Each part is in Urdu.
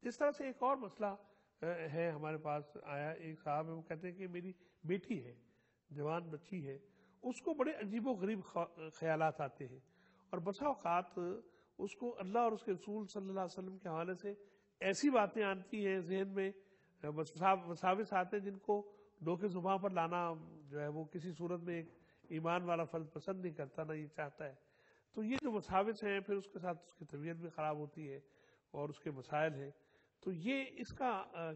جس طرح سے ایک اور مسئلہ ہے ہمارے پاس آیا، ایک صاحب ہے وہ کہتے ہیں کہ میری بیٹی ہے، جوان بچی ہے، اس کو بڑے عجیب و غریب خیالات آتے ہیں، اور بسا اوقات اس کو اللہ اور اس کے رسول صلی اللہ علیہ وسلم کے حوالے سے ایسی باتیں آتی ہیں ذہن میں، وساوس آتے ہیں جن کو ڈوکے زباں پر لانا جو ہے وہ کسی صورت میں ایک ایمان والا فرد پسند نہیں کرتا، نہ یہ چاہتا ہے. تو یہ جو وساوس ہیں، پھر اس کے ساتھ اس کی طبیعت بھی خراب ہوتی ہے اور اس کے مسائل ہیں. تو یہ اس کا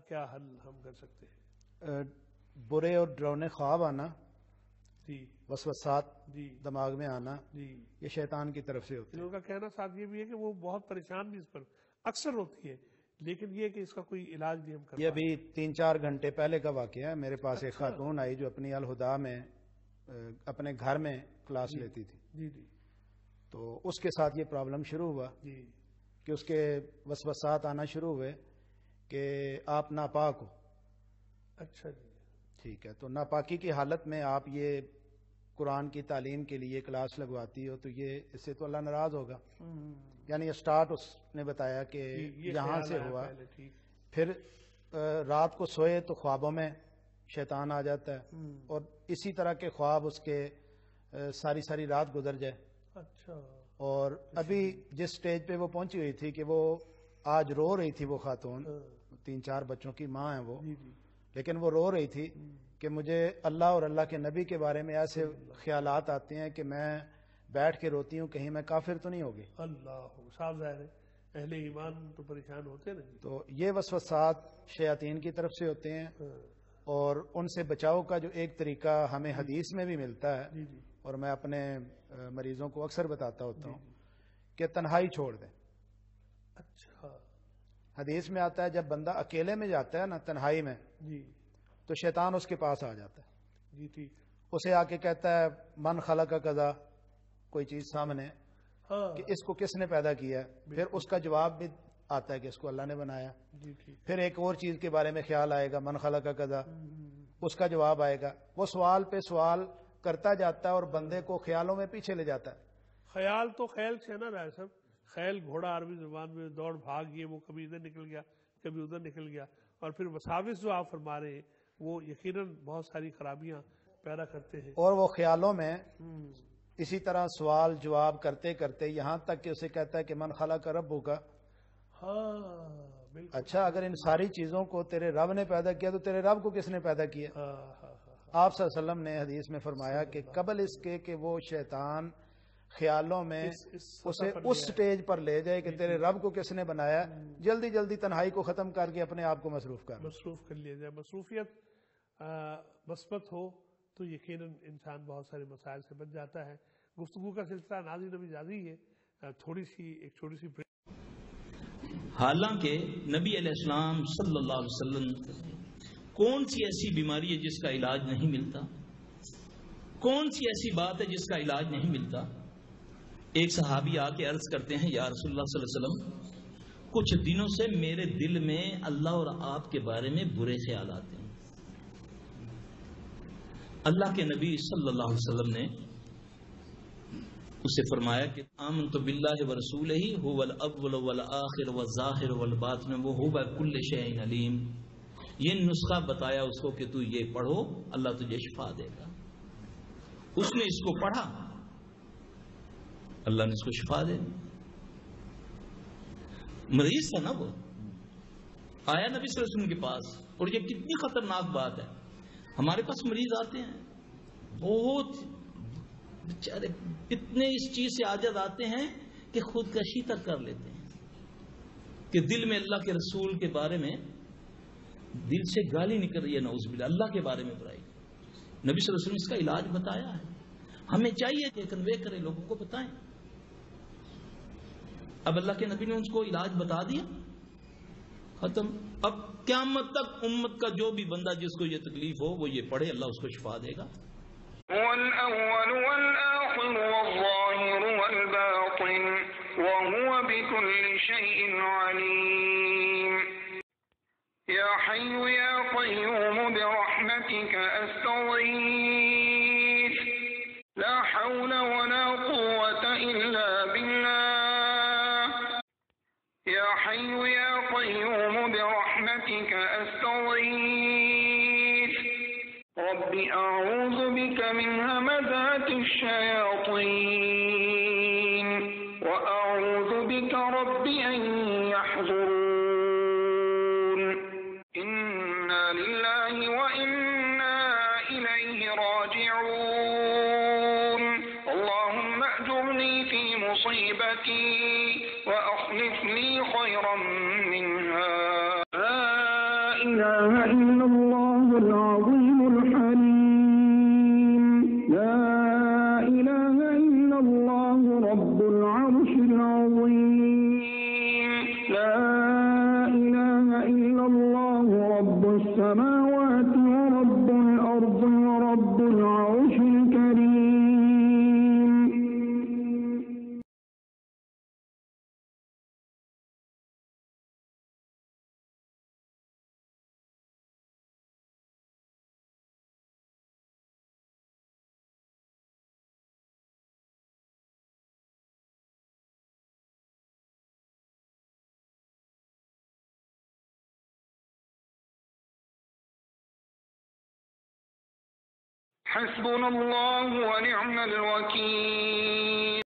کیا حل ہم کر سکتے ہیں؟ برے اور ڈراؤنے خواب آنا، جی، وسوسات جی، دماغ میں آنا، جی، یہ شیطان کی طرف سے ہوتے ہیں. ان کا کہنا ساتھ یہ بھی ہے کہ وہ بہت پریشان بھی اس پر اکثر ہوتی ہے، لیکن یہ کہ اس کا کوئی علاج نہیں ہم کر یہ ابھی 3-4 گھنٹے پہلے کا واقعہ ہے. میرے پاس ایک اچھا. خاتون آئی جو اپنی الہدا میں اپنے گھر میں کلاس لیتی تھی. جی جی تو اس کے ساتھ یہ پرابلم شروع ہوا جی. کہ اس کے وسوسات آنا شروع ہوئے کہ آپ ناپاک ہو. اچھا جی. ٹھیک ہے، تو ناپاکی کی حالت میں آپ یہ قرآن کی تعلیم کے لیے کلاس لگواتی ہو تو یہ اس سے تو اللہ ناراض ہوگا. یعنی یہ سٹارٹ اس نے بتایا کہ یہاں سے ہوا. پھر رات کو سوئے تو خوابوں میں شیطان آ جاتا ہے، اور اسی طرح کے خواب اس کے ساری رات گزر جائے. اچھا. اور ابھی جس سٹیج پہ وہ پہنچی ہوئی تھی کہ وہ آج رو رہی تھی، وہ خاتون 3-4 بچوں کی ماں ہے وہ، لیکن وہ رو رہی تھی کہ مجھے اللہ اور اللہ کے نبی کے بارے میں ایسے خیالات آتے ہیں کہ میں بیٹھ کے روتی ہوں کہیں میں کافر تو نہیں ہوگی. اللہ صاحب ظاہر ہے اہل ایمان تو پریشان ہوتے نا. تو یہ وسوسات شیاطین کی طرف سے ہوتے ہیں، اور ان سے بچاؤ کا جو ایک طریقہ ہمیں حدیث میں بھی ملتا ہے، اور میں اپنے مریضوں کو اکثر بتاتا ہوتا ہوں کہ تنہائی چھوڑ دیں. اچھا. حدیث میں آتا ہے جب بندہ اکیلے میں جاتا ہے نا تنہائی میں، تو شیطان اس کے پاس آ جاتا ہے. جی ٹھیک. اسے آ کے کہتا ہے من خلق کذا، کوئی چیز سامنے کہ اس کو کس نے پیدا کیا ہے. پھر اس کا جواب بھی آتا ہے کہ اس کو اللہ نے بنایا. پھر ایک اور چیز کے بارے میں خیال آئے گا، من خلق کذا، اس کا جواب آئے گا. وہ سوال پہ سوال کرتا جاتا ہے اور بندے کو خیالوں میں پیچھے لے جاتا ہے. خیال تو خیل سے نا رائے صاحب، خیل گھوڑا عربی زبان میں دوڑ بھاگ، یہ وہ کبھی ادھر نکل گیا کبھی ادھر نکل گیا. اور پھر وساوس جو آپ فرما رہے ہیں وہ یقیناً بہت ساری خرابیاں پیدا کرتے ہیں. اور وہ خیالوں میں اسی طرح سوال جواب کرتے کرتے یہاں تک کہ اسے کہتا ہے کہ من خلق ربک. ہاں بالکل. اچھا، اگر ان ساری چیزوں کو تیرے رب نے پیدا کیا تو تیرے رب کو کس نے پیدا کیا؟ آپ صلی اللہ علیہ وسلم نے حدیث میں فرمایا کہ قبل اس کے کہ وہ شیطان خیالوں میں اسے اس سٹیج پر لے جائے کہ تیرے رب کو کس نے بنایا، جلدی جلدی تنہائی کو ختم کر کے اپنے آپ کو مصروف کر لیا جائے. مصروفیت مثبت ہو تو یقیناً انسان بہت سارے مسائل سے بچ جاتا ہے. گفتگو کا سلسلہ نازل نبی جاری ہے. ایک چھوٹی سی حالانکہ نبی علیہ السلام صلی اللہ علیہ وسلم کون سی ایسی بیماری ہے جس کا علاج نہیں ملتا؟ کون سی ایسی بات ہے جس کا علاج نہیں ملتا؟ ایک صحابی آ کے عرض کرتے ہیں یا رسول اللہ صلی اللہ علیہ وسلم، کچھ دنوں سے میرے دل میں اللہ اور آپ کے بارے میں برے خیال آتے ہیں. اللہ کے نبی صلی اللہ علیہ وسلم نے اسے فرمایا کہ آمنت باللہ ورسولہ هو الاول والآخر والظاہر والباطن وہو بکل شیء علیم. یہ نسخہ بتایا اس کو کہ تو یہ پڑھو، اللہ تجھے شفا دے گا. اس نے اس کو پڑھا، اللہ نے اس کو شفا دے. مریض تھا نا وہ، آیا نبی صلی اللہ علیہ وسلم کے پاس. اور یہ کتنی خطرناک بات ہے، ہمارے پاس مریض آتے ہیں بہت بیچارے اتنے اس چیز سے عاجز آتے ہیں کہ خودکشی تک کر لیتے ہیں کہ دل میں اللہ کے رسول کے بارے میں دل سے گالی نکل رہی ہے، نعوذ باللہ، اللہ کے بارے میں برائی. نبی صلی اللہ علیہ وسلم نے اس کا علاج بتایا ہے. ہمیں چاہیے کہ کنوے کریں، لوگوں کو بتائیں. اب اللہ کے نبی نے اس کو علاج بتا دیا، ختم. اب قیامت تک امت کا جو بھی بندہ جس کو یہ تکلیف ہو وہ یہ پڑھے، اللہ اس کو شفا دے گا. والأول والآخر والظاهر والباطن وهو بكل شيء عليم. يا حي يا قيوم برحمتك أستغيث لا حول ولا قوة إلا بالله. يا حي يا قيوم برحمتك أستغيث رب أعوذ بك من همزات الشياطين وأعوذ بك رب أن يحضرون إنا لله وإنا إليه راجعون اللهم أجرني في مصيبتي وأخلف لي خيرا منها لا إله إلا الله العظيم الحليم لا إله إلا الله رب العرش العظيم لا إله إلا الله رب السماوات ورب الأرض ورب العرش الكريم. حسبنا الله ونعم الوكيل.